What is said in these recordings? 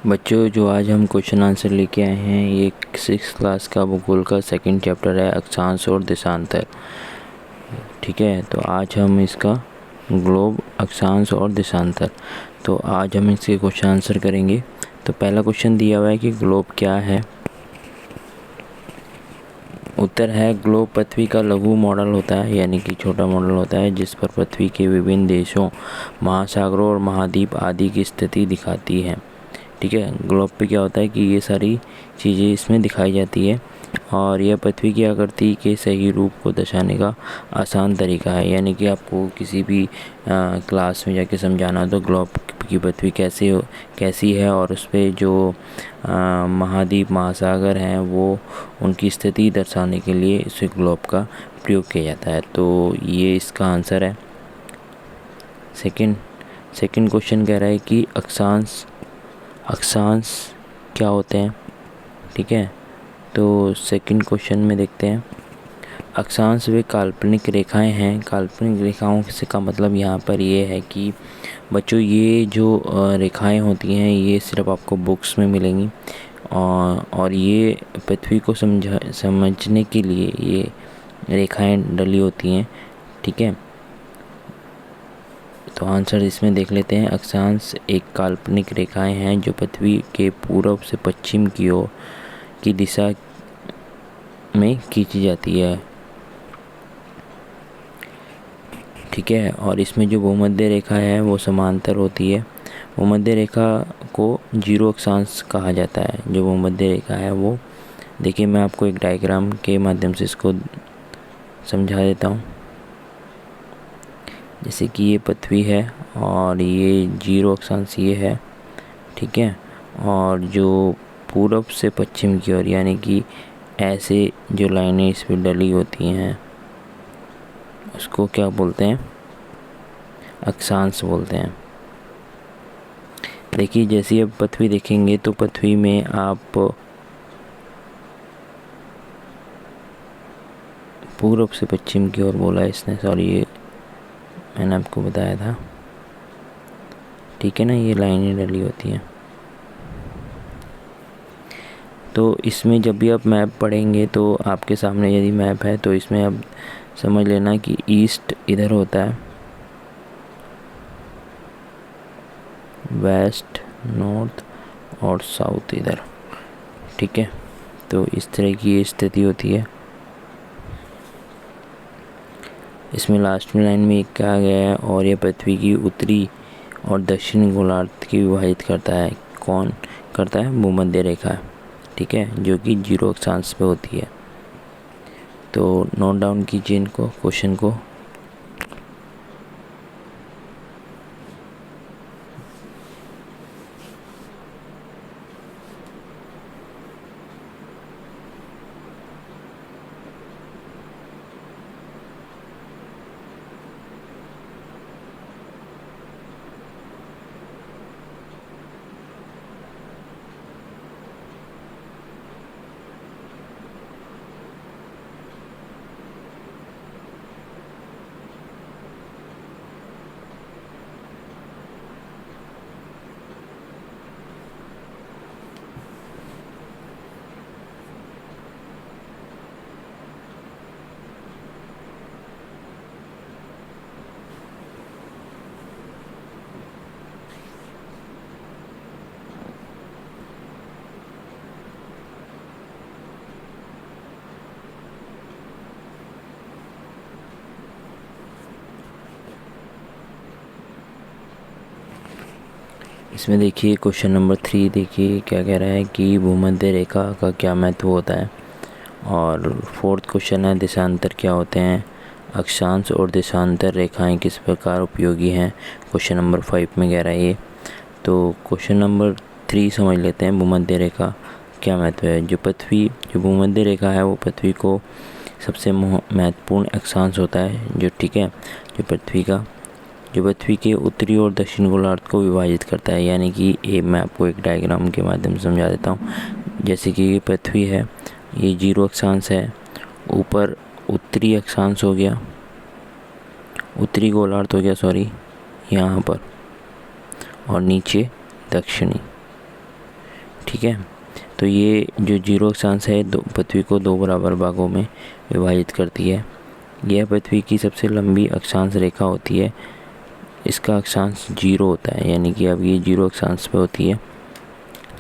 बच्चों, जो आज हम क्वेश्चन आंसर लेके आए हैं ये 6th क्लास का भूगोल का सेकंड चैप्टर है, अक्षांश और देशांतर। ठीक है, तो आज हम इसका ग्लोब, अक्षांश और देशांतर, तो आज हम इसके क्वेश्चन आंसर करेंगे। तो पहला क्वेश्चन दिया हुआ है कि ग्लोब क्या है। उत्तर है, ग्लोब पृथ्वी का लघु मॉडल होता है, यानी कि छोटा मॉडल होता है जिस पर पृथ्वी के विभिन्न देशों, महासागरों और महाद्वीप आदि की स्थिति दिखाती है। ठीक है, ग्लोब पे क्या होता है कि ये सारी चीज़ें इसमें दिखाई जाती है और यह पृथ्वी की आकृति के सही रूप को दर्शाने का आसान तरीका है। यानी कि आपको किसी भी क्लास में जाके समझाना तो ग्लोब की पृथ्वी कैसी है और उस पर जो महाद्वीप, महासागर हैं वो उनकी स्थिति दर्शाने के लिए इस ग्लोब का प्रयोग किया जाता है। तो ये इसका आंसर है। सेकंड क्वेश्चन कह रहा है कि अक्षांश क्या होते हैं। ठीक है, तो सेकंड क्वेश्चन में देखते हैं। अक्षांश वे काल्पनिक रेखाएं हैं। काल्पनिक रेखाओं से का मतलब यहाँ पर ये है कि बच्चों, ये जो रेखाएं होती हैं ये सिर्फ आपको बुक्स में मिलेंगी और ये पृथ्वी को समझने के लिए ये रेखाएं डली होती हैं। ठीक है, तो आंसर इसमें देख लेते हैं। अक्षांश एक काल्पनिक रेखाएं हैं जो पृथ्वी के पूर्व से पश्चिम की ओर की दिशा में खींची जाती है। ठीक है, और इसमें जो भूमध्य रेखा है वो समांतर होती है। भूमध्य रेखा को जीरो अक्षांश कहा जाता है। जो भूमध्य रेखा है वो, देखिए मैं आपको एक डायग्राम के माध्यम से इसको समझा देता हूँ। जैसे कि ये पृथ्वी है और ये जीरो अक्षांश ये है। ठीक है, और जो पूर्व से पश्चिम की ओर, यानी कि ऐसे जो लाइनें इस पर डली होती हैं उसको क्या बोलते हैं? अक्षांश बोलते हैं। देखिए, जैसे अब पृथ्वी देखेंगे तो पृथ्वी में आप पूर्व से पश्चिम की ओर बोला इसने, सॉरी, ये मैंने आपको बताया था। ठीक है ना, ये लाइनें डली होती हैं। तो इसमें जब भी आप मैप पढ़ेंगे तो आपके सामने यदि मैप है तो इसमें आप समझ लेना कि ईस्ट इधर होता है, वेस्ट, नॉर्थ और साउथ इधर। ठीक है, तो इस तरह की ये स्थिति होती है। इसमें लास्ट में लाइन में एक कहा गया है, और यह पृथ्वी की उत्तरी और दक्षिणी गोलार्ध की विभाजित करता है। कौन करता है? भूमध्य रेखा। ठीक है, जो कि जीरो अक्षांश पे होती है। तो नोट डाउन कीजिए इनको, क्वेश्चन को। इसमें देखिए क्वेश्चन नंबर 3, देखिए क्या कह रहा है कि भूमध्य रेखा का क्या महत्व होता है। और फोर्थ क्वेश्चन है, देशांतर क्या होते हैं। अक्षांश और देशांतर रेखाएं किस प्रकार उपयोगी हैं। क्वेश्चन नंबर 5 में कह रहा है ये। तो क्वेश्चन नंबर 3 समझ लेते हैं, भूमध्य रेखा क्या महत्व है। जो भूमध्य रेखा है वो पृथ्वी को सबसे महत्वपूर्ण अक्षांश होता है, जो ठीक है, जो पृथ्वी के उत्तरी और दक्षिण गोलार्ध को विभाजित करता है। यानी कि मैं आपको एक डायग्राम के माध्यम से समझा देता हूँ। जैसे कि ये पृथ्वी है, ये जीरो अक्षांश है, ऊपर उत्तरी अक्षांश हो गया, उत्तरी गोलार्ध हो गया, सॉरी, यहाँ पर, और नीचे दक्षिणी। ठीक है। तो ये जो जीरो अक्षांश है पृथ्वी को 2 बराबर भागों में विभाजित करती है। यह पृथ्वी की सबसे लंबी अक्षांश रेखा होती है। इसका अक्षांश 0 होता है, यानी कि अब ये 0 अक्षांश पे होती है।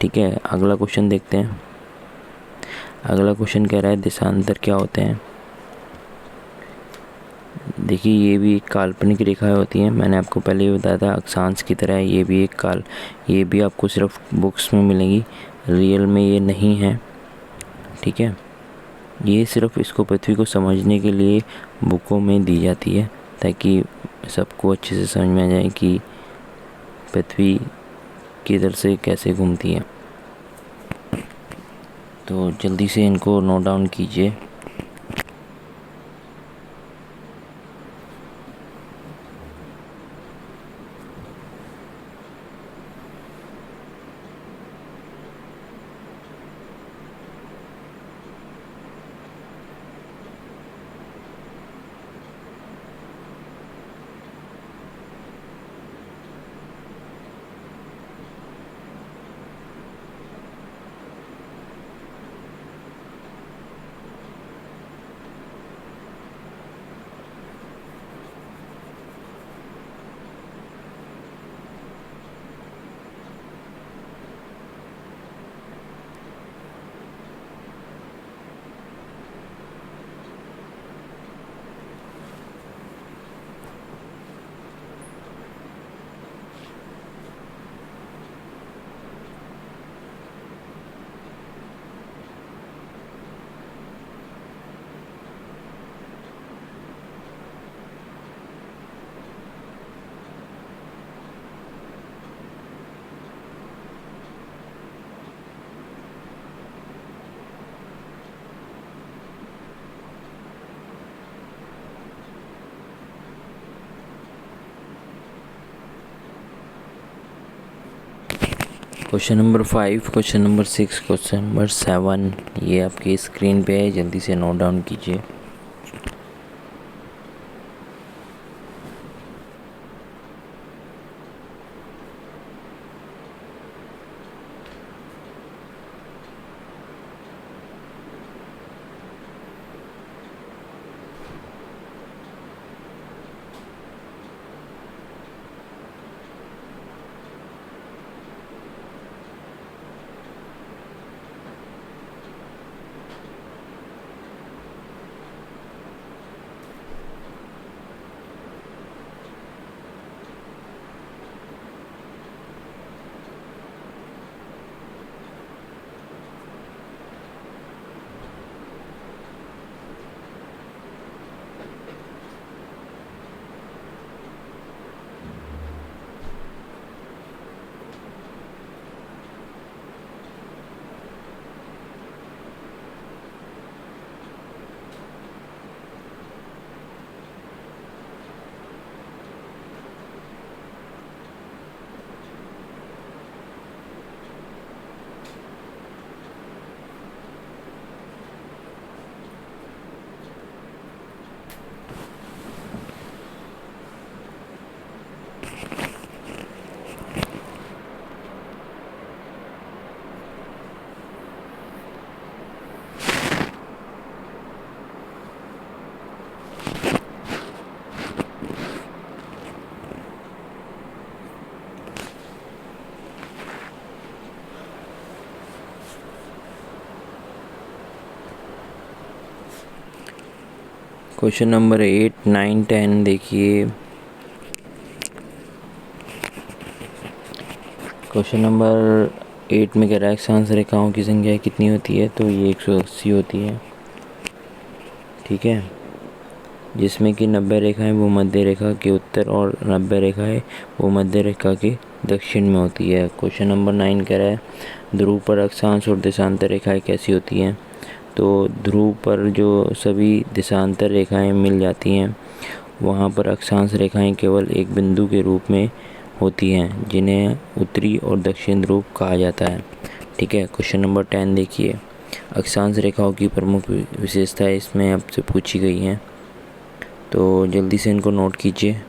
ठीक है, अगला क्वेश्चन देखते हैं। अगला क्वेश्चन कह रहा है देशांतर क्या होते हैं। देखिए, ये भी एक काल्पनिक रेखाएं होती हैं। मैंने आपको पहले ही बताया था अक्षांश की तरह ये भी आपको सिर्फ बुक्स में मिलेंगी, रियल में ये नहीं है। ठीक है, ये सिर्फ इसको पृथ्वी को समझने के लिए बुकों में दी जाती है, ताकि सबको अच्छे से समझ में आ जाए कि पृथ्वी किधर से कैसे घूमती है। तो जल्दी से इनको नोट डाउन कीजिए। Question number 5, question number 6, question number 7 ये आपकी स्क्रीन पे है, जल्दी से नोट डाउन कीजिए। क्वेश्चन नंबर 8, 9, 10 देखिए। क्वेश्चन नंबर 8 में कह रहा है अक्षांश रेखाओं की संख्या कितनी होती है, तो ये 180 होती है। ठीक है, जिसमें कि 90 रेखाएं भूमध्य रेखा के उत्तर और 90 रेखाएं भूमध्य रेखा के दक्षिण में होती है। क्वेश्चन नंबर 9 कह रहा है ध्रुव पर अक्षांश और देशांतर रेखाएं कैसी होती हैं। तो ध्रुव पर जो सभी देशांतर रेखाएं मिल जाती हैं, वहाँ पर अक्षांश रेखाएं केवल एक बिंदु के रूप में होती हैं, जिन्हें उत्तरी और दक्षिण ध्रुव कहा जाता है। ठीक है, क्वेश्चन नंबर 10 देखिए। अक्षांश रेखाओं की प्रमुख विशेषताएं इसमें आपसे पूछी गई हैं, तो जल्दी से इनको नोट कीजिए।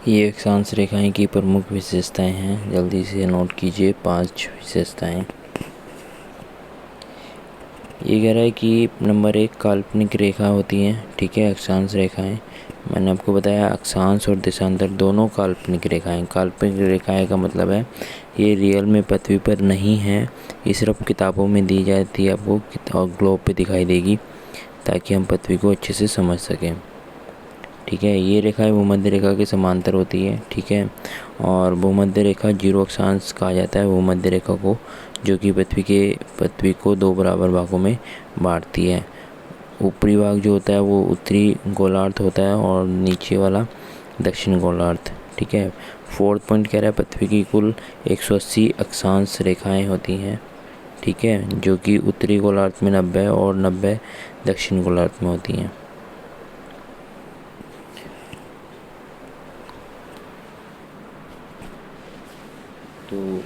ये अक्षांश रेखाएं की प्रमुख विशेषताएं हैं, जल्दी से नोट कीजिए 5 विशेषताएं। ये कह रहा है कि नंबर 1 काल्पनिक रेखा होती हैं, ठीक है, अक्षांश रेखाएं। मैंने आपको बताया अक्षांश और देशांतर दोनों काल्पनिक रेखाएं। काल्पनिक रेखाएं का मतलब है ये रियल में पृथ्वी पर नहीं है, ये सिर्फ किताबों में दी जाती है आपको और ग्लोब पे दिखाई देगी ताकि हम पृथ्वी को अच्छे से समझ सकें, ठीक है। ये रेखाएं भूमध्य रेखा के समांतर होती है, ठीक है। और भूमध्य रेखा 0 अक्षांश कहा जाता है भूमध्य रेखा को, जो कि पृथ्वी को 2 बराबर भागों में बांटती है। ऊपरी भाग जो होता है वो उत्तरी गोलार्ध होता है और नीचे वाला दक्षिण गोलार्ध, ठीक है। 4th पॉइंट कह रहा है पृथ्वी की कुल 180 अक्षांश रेखाएं होती हैं, ठीक है, जो कि उत्तरी गोलार्ध में 90 और 90 दक्षिण गोलार्ध में होती हैं। तो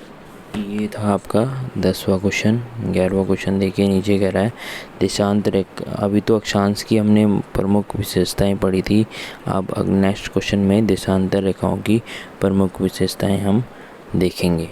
ये था आपका 10वां क्वेश्चन। 11वां क्वेश्चन देखिए, नीचे कह रहा है देशांत रेखा। अभी तो अक्षांश की हमने प्रमुख विशेषताएं पढ़ी थी, अब नेक्स्ट क्वेश्चन में देशांतर रेखाओं की प्रमुख विशेषताएं हम देखेंगे।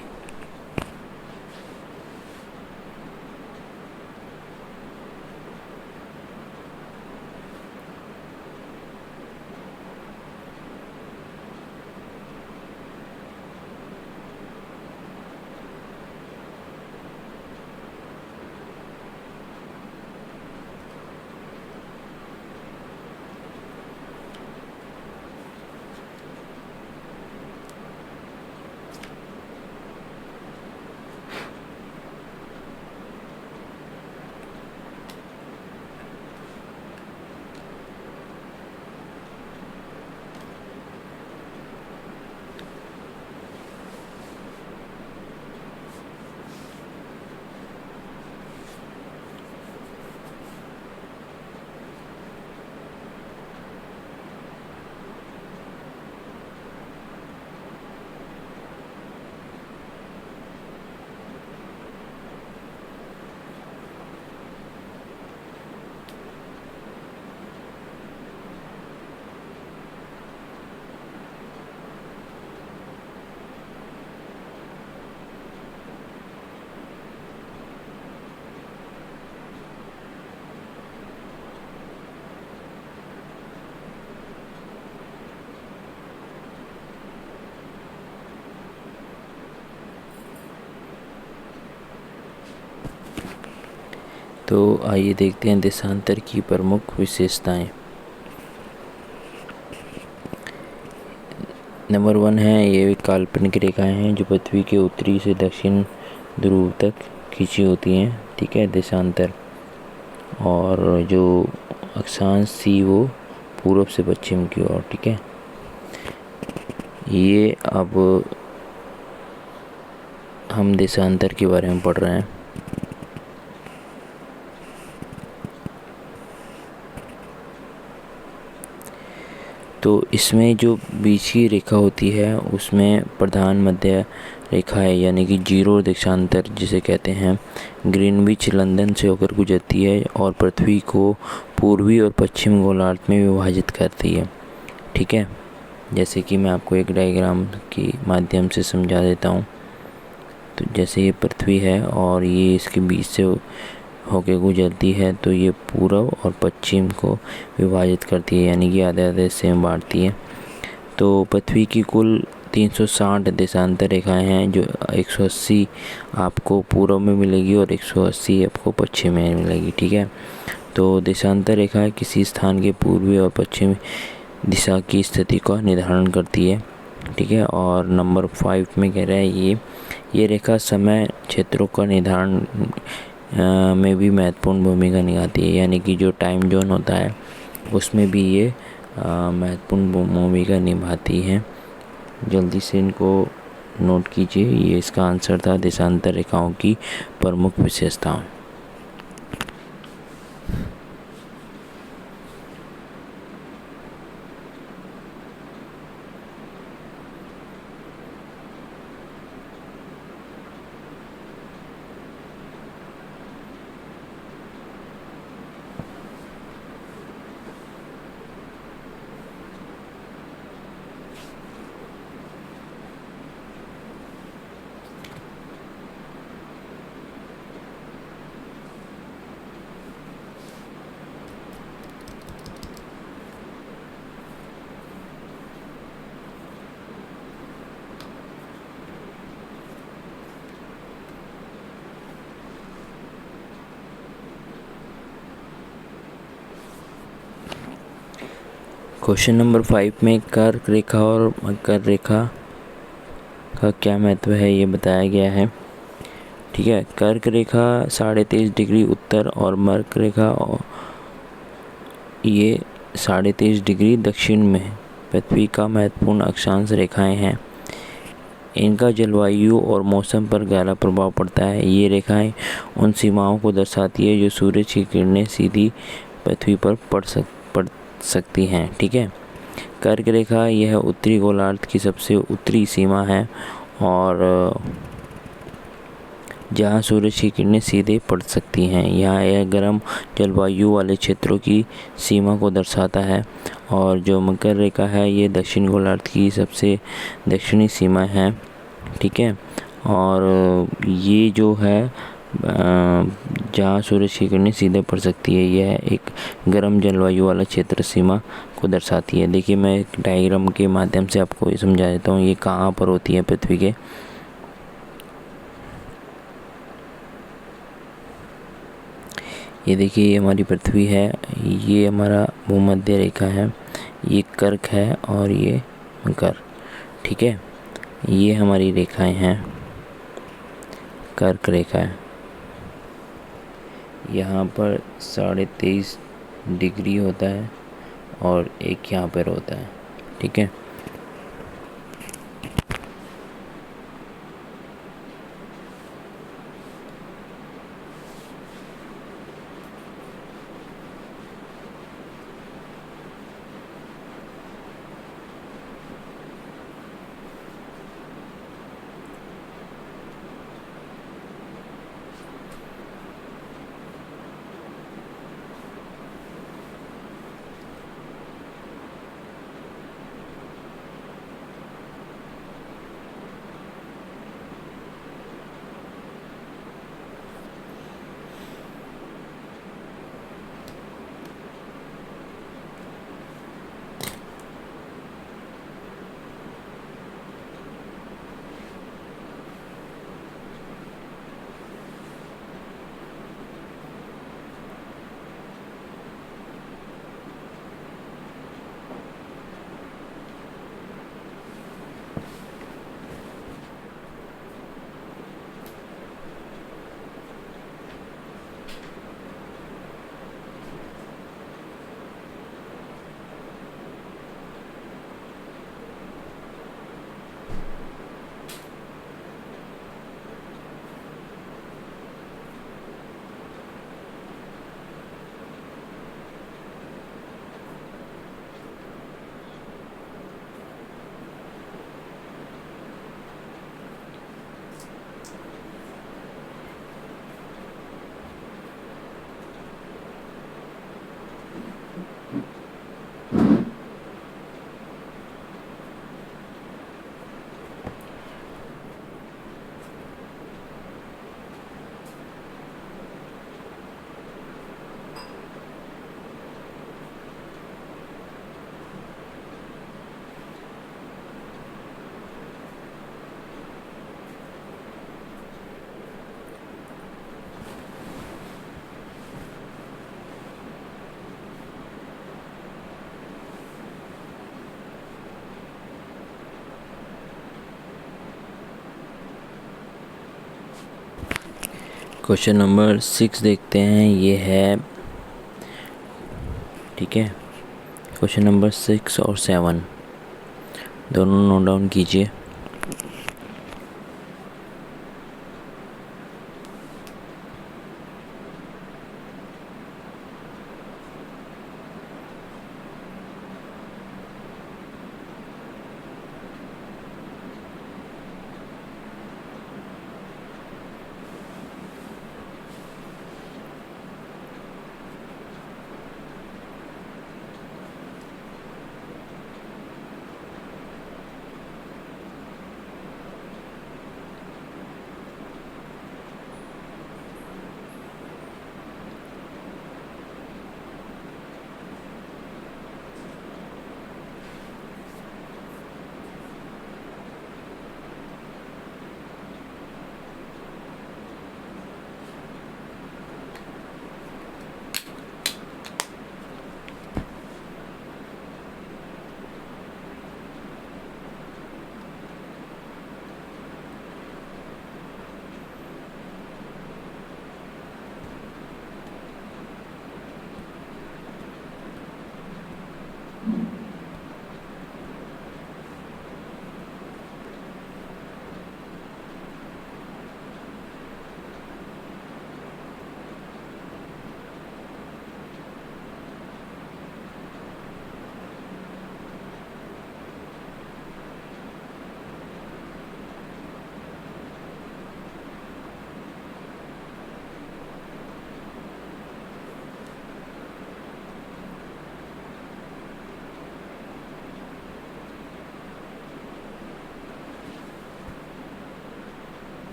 तो आइए देखते हैं देशांतर की प्रमुख विशेषताएं। नंबर 1 है ये काल्पनिक रेखाएं हैं जो पृथ्वी के उत्तरी से दक्षिण ध्रुव तक खींची होती हैं, ठीक है, देशांतर। और जो अक्षांश थी वो पूर्व से पश्चिम की ओर, ठीक है। ये अब हम देशांतर के बारे में पढ़ रहे हैं। तो इसमें जो बीच की रेखा होती है उसमें प्रधान मध्य रेखा है, यानी कि 0 देशांतर जिसे कहते हैं, ग्रीनविच लंदन से होकर गुजरती है और पृथ्वी को पूर्वी और पश्चिम गोलार्ध में विभाजित करती है, ठीक है। जैसे कि मैं आपको एक डायग्राम के माध्यम से समझा देता हूँ। तो जैसे ये पृथ्वी है और ये इसके बीच से होके गुजरती है, तो ये पूर्व और पश्चिम को विभाजित करती है, यानी कि आधे आधे हिस्से में बांटती है। तो पृथ्वी की कुल 360 देशांतर रेखाएं हैं, जो 180 आपको पूर्व में मिलेगी और 180 आपको पश्चिम में मिलेगी, ठीक है। तो देशांतर रेखाएं किसी स्थान के पूर्वी और पश्चिमी दिशा की स्थिति का निर्धारण करती है, ठीक है। और नंबर 5 में कह रहा है ये रेखा समय क्षेत्रों का निर्धारण में भी महत्वपूर्ण भूमिका निभाती है, यानी कि जो टाइम जोन होता है उसमें भी ये महत्वपूर्ण भूमिका निभाती है। जल्दी से इनको नोट कीजिए, ये इसका आंसर था देशांतर रेखाओं की प्रमुख विशेषताएं। क्वेश्चन नंबर 5 में कर्क रेखा और मकर रेखा का क्या महत्व है ये बताया गया है। ठीक है, कर्क रेखा 23.5 डिग्री उत्तर और मकर रेखा ये 23.5 डिग्री दक्षिण में पृथ्वी का महत्वपूर्ण अक्षांश रेखाएं हैं। इनका जलवायु और मौसम पर गहरा प्रभाव पड़ता है। ये रेखाएं उन सीमाओं को दर्शाती है जो सूरज की किरणें सीधी पृथ्वी पर पड़ सकती हैं। ठीक है, कर्क रेखा यह उत्तरी गोलार्ध की सबसे उत्तरी सीमा है और जहाँ सूरज की किरणें सीधे पड़ सकती हैं। यहाँ यह गर्म जलवायु वाले क्षेत्रों की सीमा को दर्शाता है। और जो मकर रेखा है ये दक्षिण गोलार्ध की सबसे दक्षिणी सीमा है। ठीक है, और ये जो है जहाँ सूरज की किरणें सीधे पड़ सकती है, यह एक गर्म जलवायु वाला क्षेत्र सीमा को दर्शाती है। देखिए, मैं एक डायग्राम के माध्यम से आपको ये समझा देता हूँ ये कहाँ पर होती है पृथ्वी के। ये देखिए, ये हमारी पृथ्वी है, ये हमारा भूमध्य रेखा है, ये कर्क है और ये मकर। ठीक है, ये हमारी रेखाएं हैं, कर्क रेखा है। यहाँ पर 23.5 डिग्री होता है और एक यहाँ पर होता है। ठीक है, क्वेश्चन नंबर 6 देखते हैं, ये है। ठीक है, क्वेश्चन नंबर 6 और 7 दोनों नोट डाउन कीजिए।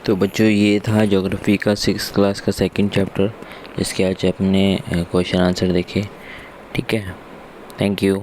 तो बच्चों ये था ज्योग्राफी का 6th क्लास का सेकंड चैप्टर, जिसके आज अपने क्वेश्चन आंसर देखे। ठीक है, थैंक यू।